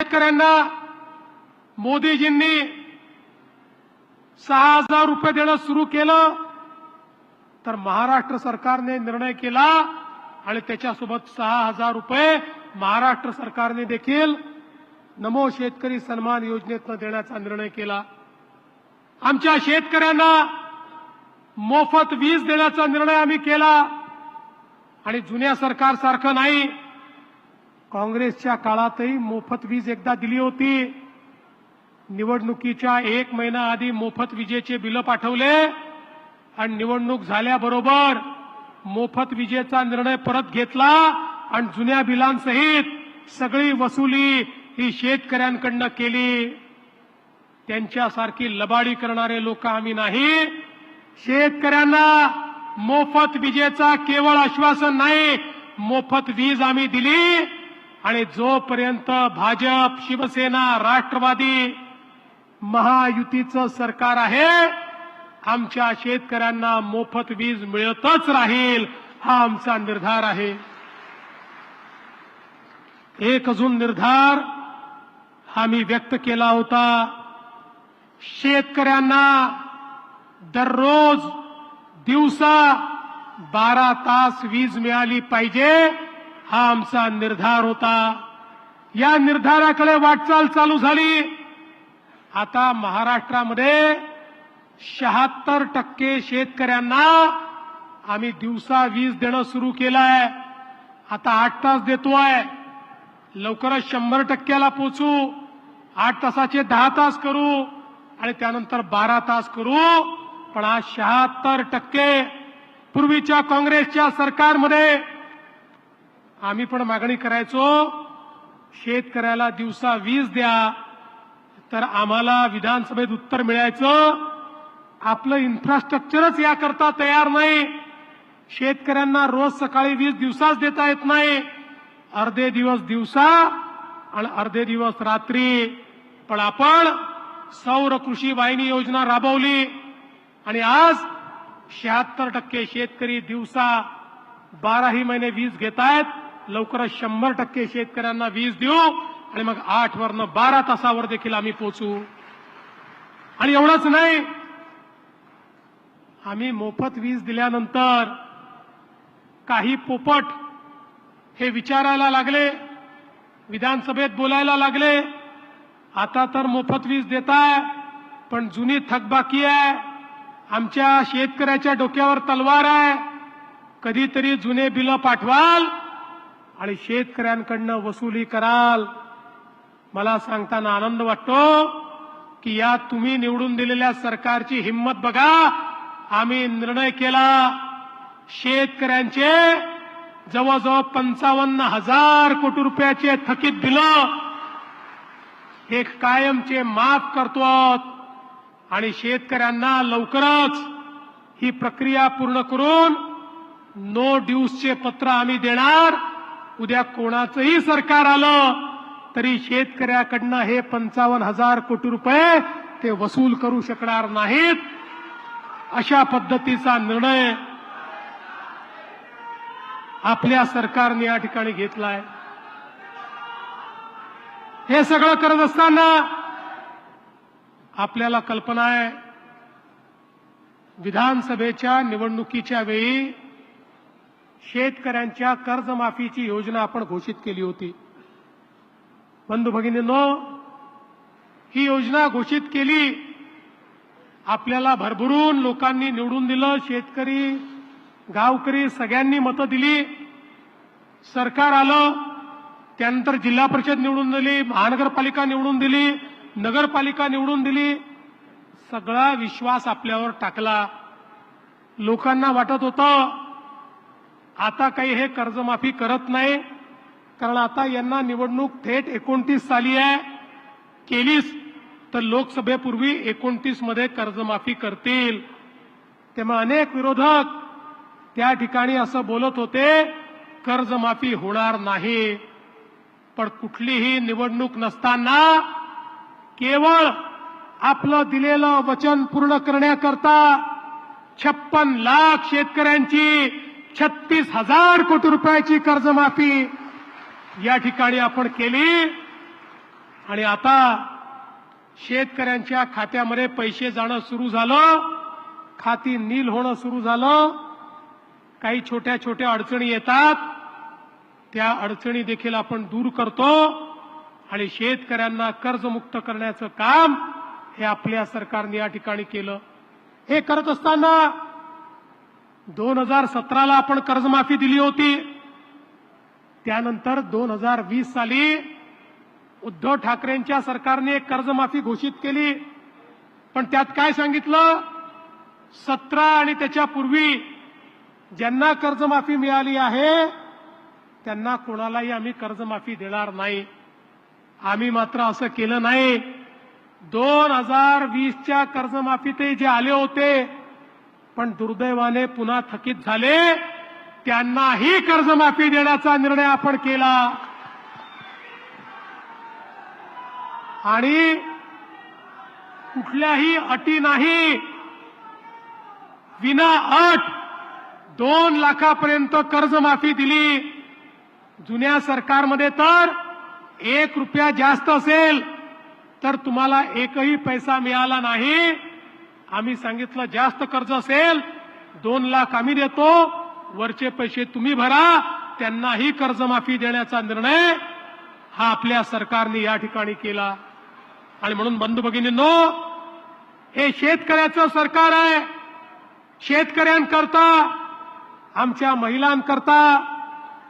शेतकऱ्यांना मोदीजींनी 6,000 रुपये देणं सुरू केलं, तर महाराष्ट्र सरकारने निर्णय केला आणि त्याच्यासोबत 6,000 रुपये महाराष्ट्र सरकारने देखील नमो शेतकरी सन्मान योजनेतून देण्याचा निर्णय केला. आमच्या शेतकऱ्यांना मोफत वीज देण्याचा निर्णय आम्ही केला आणि जुन्या सरकारसारखं नाही. काँग्रेसच्या काळातही मोफत वीज एकदा दिली होती. निवडणुकीच्या 1 महिना आधी मोफत विजेचे बिल पाठवले आणि निवडणूक झाल्याबरोबर मोफत विजेचा निर्णय परत घेतला आणि जुन्या बिलांसहित सगळी वसुली ही शेतकऱ्यांकडनं केली. त्यांच्यासारखी लबाडी करणारे लोक आम्ही नाही. शेतकऱ्यांना मोफत विजेचा केवळ आश्वासन नाही, मोफत वीज आम्ही दिली आणि जोपर्यंत भाजप, शिवसेना, राष्ट्रवादी महायुतीचं सरकार आहे, आमच्या शेतकऱ्यांना मोफत वीज मिळतच राहील, हा आमचा निर्धार आहे. एक अजून निर्धार आम्ही व्यक्त केला होता. शेतकऱ्यांना दररोज दिवसा 12 तास वीज मिळाली पाहिजे, हा आमचा निर्धार होता. या निर्धाराकडे वाटचाल चालू झाली. आता महाराष्ट्रामध्ये 76% शेतकऱ्यांना आम्ही दिवसा वीज देणं सुरू केलंय. आता 8 तास देतोय. लवकरच 100%ला पोहोचू. 8 तासाचे 10 तास करू आणि त्यानंतर 12 तास करू. पण आज 76%. पूर्वीच्या काँग्रेसच्या सरकारमध्ये आम्ही पण मागणी करायचो, शेतकऱ्याला दिवसा वीज द्या, तर आम्हाला विधानसभेत उत्तर मिळायचं, आपलं इन्फ्रास्ट्रक्चरच याकरता तयार नाही. शेतकऱ्यांना रोज सकाळी वीज दिवसाच देता येत नाही. अर्धे दिवस दिवसा आणि अर्धे दिवस रात्री. पण आपण सौर कृषी वाहिनी योजना राबवली आणि आज 76% शेतकरी दिवसा 12ही महिने वीज घेतायत. लवकरच 100% शेतकऱ्यांना वीज देऊ आणि मग 8 वरनं 12 तासावर देखील आम्ही पोहोचू. आणि एवढंच नाही, आम्ही मोफत वीज दिल्यानंतर काही पोपट हे विचारायला लागले, विधानसभेत बोलायला लागले, आता तर मोफत वीज देताय पण जुनी थकबाकी आहे, आमच्या शेतकऱ्याच्या डोक्यावर तलवार आहे, कधीतरी जुने बिल पाठवाल आणि शेतकऱ्यांकडनं वसुली कराल. मला सांगताना आनंद वाटतो की या तुम्ही निवडून दिलेल्या सरकारची हिंमत बघा. आम्ही निर्णय केला, शेतकऱ्यांचे जवळजवळ 55,000 कोटी रुपयाचे थकीत बिल हे कायमचे माफ करतो आणि शेतकऱ्यांना लवकरच ही प्रक्रिया पूर्ण करून नो ड्यूजचे पत्र आम्ही देणार. उद्या कोणाचंही सरकार आलं तरी शेतकऱ्याकडनं हे 55,000 कोटी रुपये ते वसूल करू शकणार नाहीत. अशा पद्धतीचा निर्णय आपल्या सरकारने या ठिकाणी घेतलाय. हे सगळं करत असताना आपल्याला कल्पना आहे, विधानसभेच्या निवडणुकीच्या वेळी शेतकऱ्यांच्या कर्जमाफीची योजना आपण घोषित केली होती. बंधू भगिनींनो, ही योजना घोषित केली, आपल्याला भरभरून लोकांनी निवडून दिलं, शेतकरी, गावकरी सगळ्यांनी मतं दिली. सरकार आलं, त्यानंतर जिल्हा परिषद निवडून दिली, महानगरपालिका निवडून दिली, नगरपालिका निवडून दिली. सगळा विश्वास आपल्यावर टाकला. लोकांना वाटत होतं आता काही हे कर्जमाफी करत नाही, कारण आता यांना निवडणूक थेट 29 साली आहे, केलीच तर लोकसभेपूर्वी 29 मध्ये कर्जमाफी करतील. तेव्हा अनेक विरोधक त्या ठिकाणी असं बोलत होते, कर्जमाफी होणार नाही. पण कुठलीही निवडणूक नसताना केवळ आपलं दिलेलं वचन पूर्ण करण्याकरता 56 लाख शेतकऱ्यांची 36,000 कोटी रुपयाची कर्जमाफी या ठिकाणी आपण केली आणि आता शेतकऱ्यांच्या खात्यामध्ये पैसे जाणं सुरू झालं, खाती नील होणं सुरू झालं. काही छोट्या छोट्या अडचणी येतात, त्या अडचणी देखील आपण दूर करतो आणि शेतकऱ्यांना कर्जमुक्त करण्याचं काम हे आपल्या सरकारने या ठिकाणी केलं. हे करत असताना 2017ला आपण कर्जमाफी दिली होती. त्यानंतर 2020 साली उद्धव ठाकरेंच्या सरकारने कर्जमाफी घोषित केली. पण त्यात काय सांगितलं, 17 आणि त्याच्यापूर्वी ज्यांना कर्जमाफी मिळाली आहे त्यांना कोणालाही आम्ही कर्जमाफी देणार नाही. आम्ही मात्र असं केलं नाही. 2020च्या कर्जमाफीतही जे आले होते पण दुर्दैवाने पुन्हा थकीत झाले, त्यांनाही कर्जमाफी देण्याचा निर्णय आपण केला. आणि कुठल्याही अटी नाही, विना अट 2 लाखापर्यंत कर्जमाफी दिली. जुन्या सरकारमध्ये तर 1 रुपया जास्त असेल तर तुम्हाला एकही पैसा मिळाला नाही. आम्ही सांगितलं जास्त कर्ज असेल 2 लाख आम्ही देतो, वरचे पैसे तुम्ही भरा. त्यांनाही कर्जमाफी देण्याचा निर्णय हा आपल्या सरकारने या ठिकाणी केला. आणि म्हणून बंधू भगिनींनो, हे शेतकऱ्याचं सरकार आहे. शेतकऱ्यांकरता, आमच्या महिलांकरता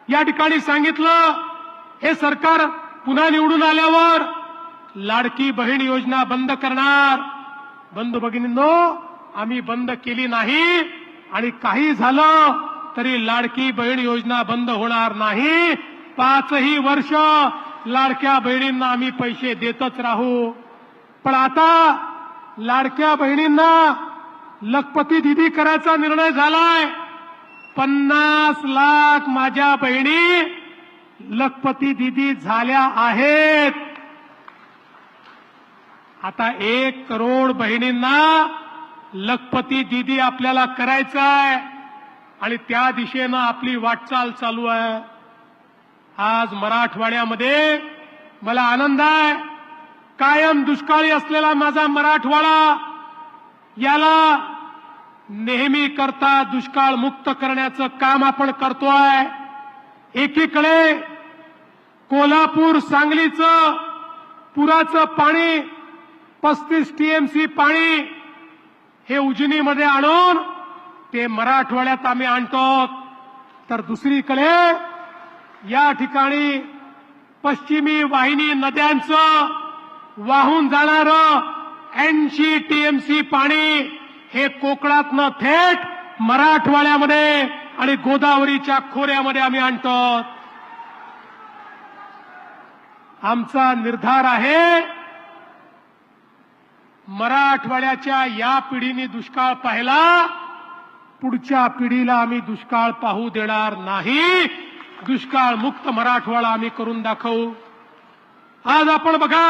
या ठिकाणी सांगितलं, हे सरकार पुन्हा निवडून आल्यावर लाडकी बहीण योजना बंद करणार. बंधू भगिनींनो, आम्ही बंद केली नाही आणि काही झालं तरी लाडकी बहीण योजना बंद होणार नाही. 5ही वर्ष लाडक्या बहिणींना आम्ही पैसे देतच राहू. पण आता लाडक्या बहिणींना लखपती दिदी करायचा निर्णय झालाय. 50 लाख माझ्या बहिणी लखपती दिदी झाल्या आहेत. आता 1 करोड बहिणींना लखपती दिदी आपल्याला करायचं आहे आणि त्या दिशेनं आपली वाटचाल चालू आहे. आज मराठवाड्यामध्ये मला आनंद आहे. कायम दुष्काळी असलेला माझा मराठवाडा, याला नेहमी करता दुष्काळ मुक्त करण्याचं काम आपण करतोय. एकीकडे कोल्हापूर सांगलीचं पुराचं पाणी 35 टीएमसी पाणी हे उजनीमध्ये आणून ते मराठवाड्यात आम्ही आणतो, तर दुसरीकडे या ठिकाणी पश्चिमी वाहिनी नद्यांचं वाहून जाणारं 80 टीएमसी पाणी हे कोकणातनं थेट मराठवाड्यामध्ये आणि गोदावरीच्या खोऱ्यामध्ये आम्ही आणतो. आमचा निर्धार आहे, मराठवाड्याच्या या पिढीने दुष्काळ पाहिला, पुढच्या पिढीला आम्ही दुष्काळ पाहू देणार नाही. दुष्काळ मुक्त मराठवाडा आम्ही करून दाखवू. आज आपण बघा,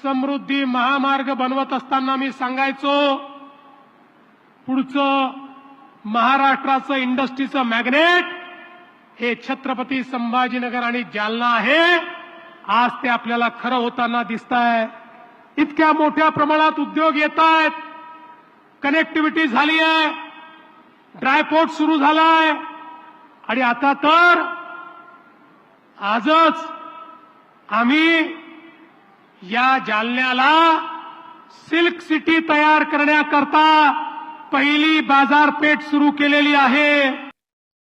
समृद्धी महामार्ग बनवत असताना मी सांगायचो, पुढचं महाराष्ट्राचं इंडस्ट्रीचं मॅग्नेट हे छत्रपती संभाजीनगर आणि जालना आहे. आज ते आपल्याला खरं होताना दिसतंय. इतक्या मोठ्या प्रमाणात उद्योग येत आहेत, कनेक्टिव्हिटी झाली आहे, ड्रायपोर्ट सुरू झालाय आणि आता तर आजच आम्ही या जालन्याला सिल्क सिटी तयार करण्याकरता पहिली बाजारपेठ सुरू केलेली आहे.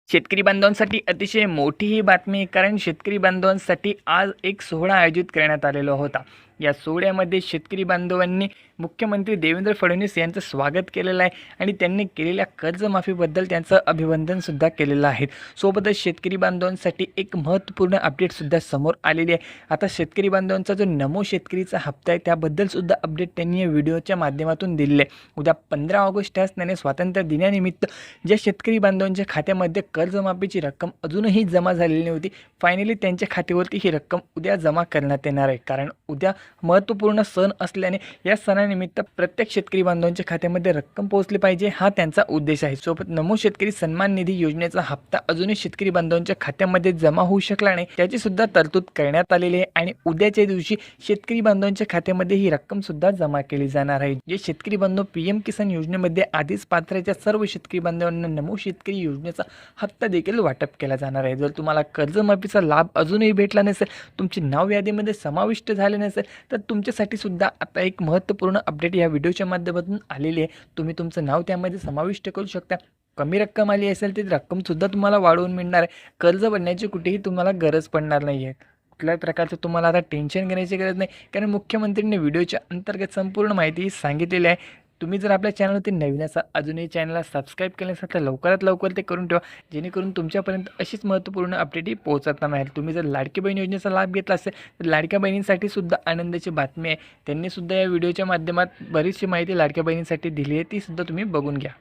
शेतकरी बांधवांसाठी अतिशय मोठी ही बातमी, कारण शेतकरी बांधवांसाठी आज एक सोहळा आयोजित करण्यात आलेला होता. या सोहळ्यामध्ये शेतकरी बांधवांनी मुख्यमंत्री देवेंद्र फडणवीस यांचं स्वागत केलेलं आहे आणि त्यांनी केलेल्या कर्जमाफीबद्दल त्यांचं अभिनंदनसुद्धा केलेलं आहे. सोबतच शेतकरी बांधवांसाठी एक महत्त्वपूर्ण अपडेटसुद्धा समोर आलेली आहे. आता शेतकरी बांधवांचा जो नमो शेतकरीचा हप्ता आहे त्याबद्दलसुद्धा अपडेट त्यांनी या व्हिडिओच्या माध्यमातून दिलेलं आहे. उद्या 15 ऑगस्ट या असणाऱ्या स्वातंत्र्य दिनानिमित्त ज्या शेतकरी बांधवांच्या खात्यामध्ये कर्जमाफीची रक्कम अजूनही जमा झालेली नव्हती, फायनली त्यांच्या खात्यावरती ही रक्कम उद्या जमा करण्यात येणार आहे. कारण उद्या महत्त्वपूर्ण सण असल्याने या सणानिमित्त प्रत्येक शेतकरी बांधवांच्या खात्यामध्ये रक्कम पोहोचली पाहिजे, हा त्यांचा उद्देश आहे. सोबत नमो शेतकरी सन्मान निधी योजनेचा हप्ता अजूनही शेतकरी बांधवांच्या खात्यामध्ये जमा होऊ शकला नाही, त्याची सुद्धा तरतूद करण्यात आलेली आहे आणि उद्याच्या दिवशी शेतकरी बांधवांच्या खात्यामध्ये ही रक्कम सुद्धा जमा केली जाणार आहे. जे शेतकरी बांधव पीएम किसान योजनेमध्ये आधीच पात्र आहेत, सर्व शेतकरी बांधवांना नमो शेतकरी योजनेचा हप्ता देखील वाटप केला जाणार आहे. जर तुम्हाला कर्जमाफीचा लाभ अजूनही भेटला नसेल, तुमचे नाव यादीमध्ये समाविष्ट झाले नसेल, तर तुमच्यासाठी सुद्धा आता एक महत्त्वपूर्ण अपडेट या व्हिडिओच्या माध्यमातून आलेली आहे. तुम्ही तुमचं नाव त्यामध्ये समाविष्ट करू शकता. कमी रक्कम आली असेल तर रक्कमसुद्धा तुम्हाला वाढवून मिळणार आहे. कर्ज भरण्याची कुठेही तुम्हाला गरज पडणार नाही आहे. कुठल्याही प्रकारचं तुम्हाला आता टेन्शन घेण्याची गरज नाही, कारण मुख्यमंत्र्यांनी व्हिडिओच्या अंतर्गत संपूर्ण माहिती सांगितलेली आहे. तुम्ही जर आपल्या चॅनलवरती नवीन असाल, अजूनही चॅनलला सबस्क्राईब केलं नसेल तर लवकरात लवकर ते करून ठेवा, जेणेकरून तुमच्यापर्यंत अशीच महत्त्वपूर्ण अपडेटही पोहोचत राहील. तुम्ही जर लाडकी बहीण योजनेचा लाभ घेतला असेल तर लाडक्या बहिणींसाठी सुद्धा आनंदाची बातमी आहे. त्यांनी सुद्धा या व्हिडिओच्या माध्यमात बरीचशी माहिती लाडक्या बहिणींसाठी दिली आहे, ती सुद्धा तुम्ही बघून घ्या.